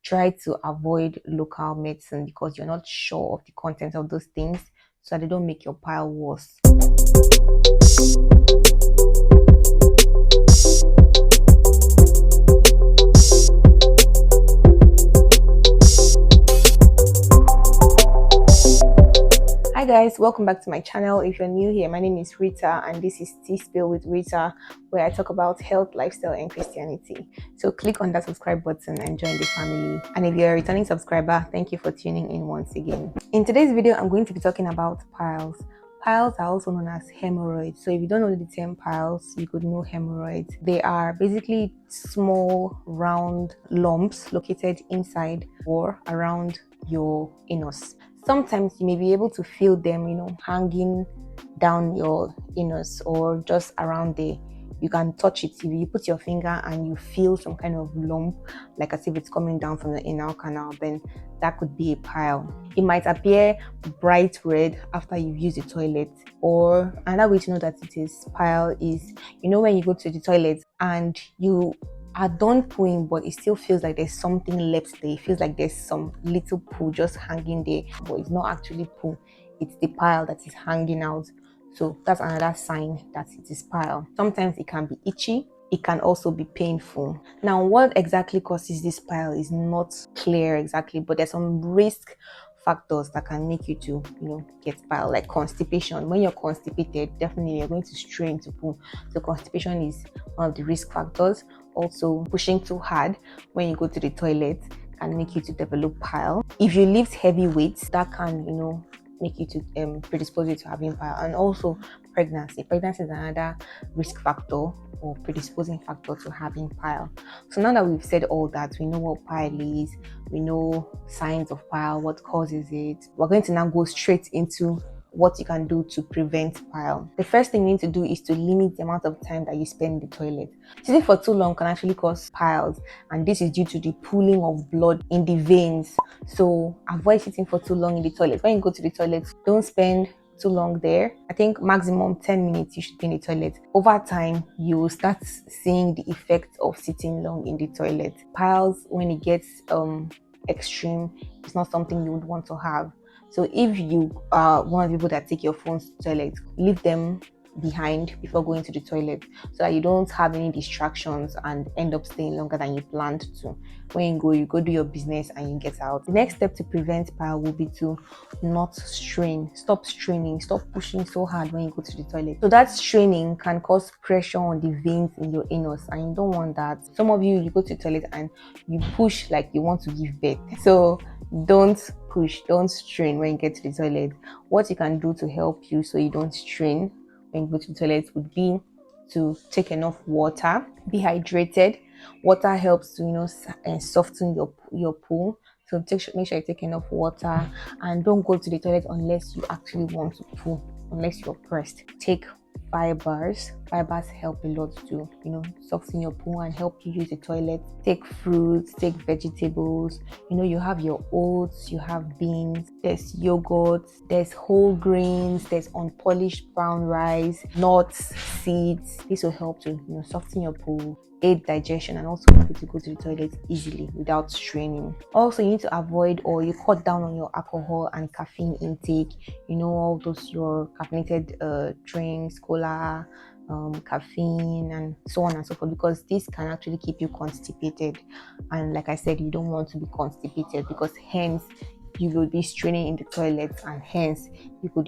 try to avoid local medicine because you're not sure of the content of those things, so that they don't make your pile worse. Hi guys, welcome back to my channel. If you're new here, my name is Reetahh and this is Tea Spill with Reetahh, where I talk about health, lifestyle and Christianity. So click on that subscribe button and join the family. And if you're a returning subscriber, thank you for tuning in once again. In today's video, I'm going to be talking about piles. Piles are also known as hemorrhoids. So if you don't know the term piles, you could know hemorrhoids. They are basically small round lumps located inside or around your anus. Sometimes you may be able to feel them, hanging down your anus or just around there. You can touch it. If you put your finger and you feel some kind of lump, like as if it's coming down from the anal canal, then that could be a pile. It might appear bright red after you've used the toilet. Or another way to know that it is pile is, when you go to the toilet and you are done pooing, but it still feels like there's something left there. It feels like there's some little poo just hanging there, but it's not actually poo. It's the pile that is hanging out. So that's another sign that it is pile. Sometimes it can be itchy. It can also be painful. Now, what exactly causes this pile is not clear exactly, but there's some risk factors that can make you to get pile, like constipation. When you're constipated, definitely you're going to strain to poo. So constipation is one of the risk factors. Also, pushing too hard when you go to the toilet can make you to develop pile. If you lift heavy weights, that can make you to predispose you to having pile. And also pregnancy is another risk factor or predisposing factor to having pile. So now that we've said all that, we know what pile is, we know signs of pile, what causes it, we're going to now go straight into what you can do to prevent pile. The first thing you need to do is to limit the amount of time that you spend in the toilet. Sitting for too long can actually cause piles, and this is due to the pooling of blood in the veins. So avoid sitting for too long in the toilet. When you go to the toilet, don't spend too long there. I think maximum 10 minutes you should be in the toilet. Over time, you will start seeing the effect of sitting long in the toilet. Piles, when it gets extreme, it's not something you would want to have. So if you are one of the people that take your phones to the toilet, leave them behind before going to the toilet so that you don't have any distractions and end up staying longer than you planned to. When you go do your business and you get out. The next step to prevent pile will be to not strain. Stop straining. Stop pushing so hard when you go to the toilet. So that straining can cause pressure on the veins in your anus, and you don't want that. Some of you go to the toilet and you push like you want to give birth. So don't push, don't strain when you get to the toilet. What you can do to help you so you don't strain when you go to the toilet would be to take enough water, be hydrated. Water helps to soften your poo. So make sure you take enough water, and don't go to the toilet unless you actually want to poo, unless you're pressed. Take fibers help a lot to soften your poo and help you use the toilet. Take fruits, take vegetables. You have your oats, you have beans, there's yogurt, there's whole grains, there's unpolished brown rice, nuts, seeds. This will help to soften your poo, aid digestion, and also help you to go to the toilet easily without straining. Also, you need to avoid or you cut down on your alcohol and caffeine intake. All those your caffeinated drinks, cola, caffeine, and so on and so forth, because this can actually keep you constipated. And like I said, you don't want to be constipated, because hence you will be straining in the toilet, and hence you could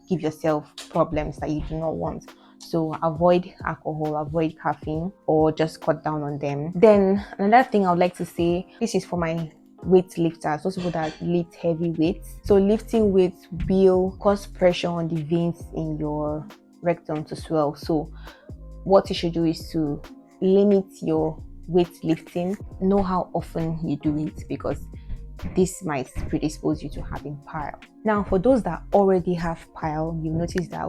give yourself problems that you do not want. So avoid alcohol, avoid caffeine, or just cut down on them. Then another thing I would like to say, this is for my weight lifters, those people that lift heavy weights. So lifting weights will cause pressure on the veins in your rectum to swell. So what you should do is to limit your weight lifting. Know how often you do it, because this might predispose you to having pile. Now, for those that already have pile, you notice that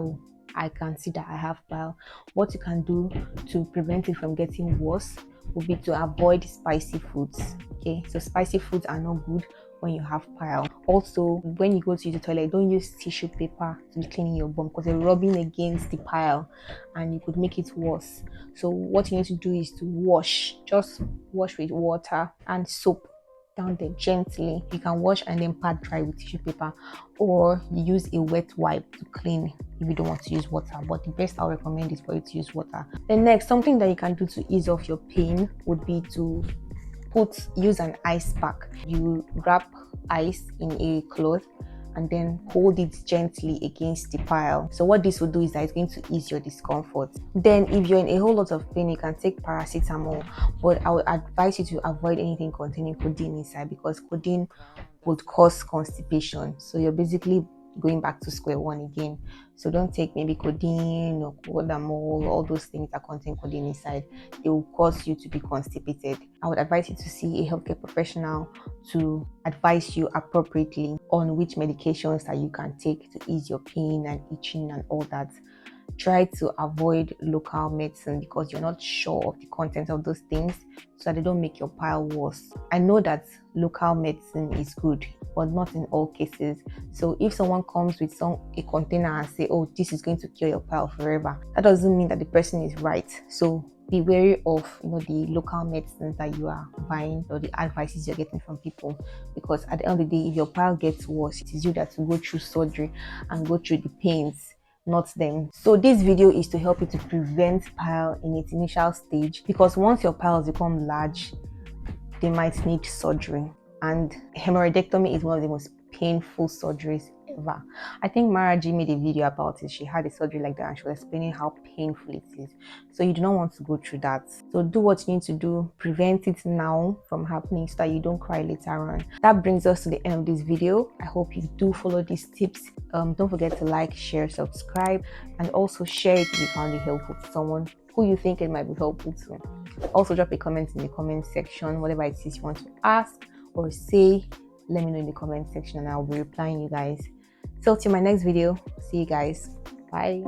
I can see that I have pile. What you can do to prevent it from getting worse would be to avoid spicy foods. Okay, so spicy foods are not good when you have pile. Also, when you go to the toilet, don't use tissue paper to be cleaning your bum, because they're rubbing against the pile and you could make it worse. So what you need to do is to wash, just wash with water and soap. down there gently. You can wash and then pat dry with tissue paper, or you use a wet wipe to clean if you don't want to use water, but the best I'll recommend is for you to use water. Then next, something that you can do to ease off your pain would be to use an ice pack. You wrap ice in a cloth and then hold it gently against the pile. So what this will do is that it's going to ease your discomfort. Then if you're in a whole lot of pain, you can take paracetamol, but I would advise you to avoid anything containing codeine inside, because codeine would cause constipation. So you're basically going back to square one again. So don't take maybe codeine or codamol, all those things that contain codeine inside. They will cause you to be constipated. I would advise you to see a healthcare professional to advise you appropriately on which medications that you can take to ease your pain and itching and all that. Try to avoid local medicine because you're not sure of the content of those things, so that they don't make your pile worse. I know that local medicine is good, but not in all cases. So if someone comes with a container and say, oh, this is going to cure your pile forever, that doesn't mean that the person is right. So be wary of the local medicines that you are buying or the advices you're getting from people, because at the end of the day, if your pile gets worse, it is you that will go through surgery and go through the pains, not them. So this video is to help you to prevent pile in its initial stage, because once your piles become large, they might need surgery, and hemorrhoidectomy is one of the most painful surgeries ever. I think Maraji made a video about it. She had a surgery like that and she was explaining how painful it is. So you do not want to go through that. So do what you need to do, prevent it now from happening so that you don't cry later on. That brings us to the end of this video. I hope you do follow these tips. Don't forget to like, share, subscribe, and also share it if you found it helpful to someone who you think it might be helpful to. Also drop a comment in the comment section, whatever it is you want to ask or say. Let me know in the comment section and I'll be replying you guys. So till my next video, see you guys. Bye.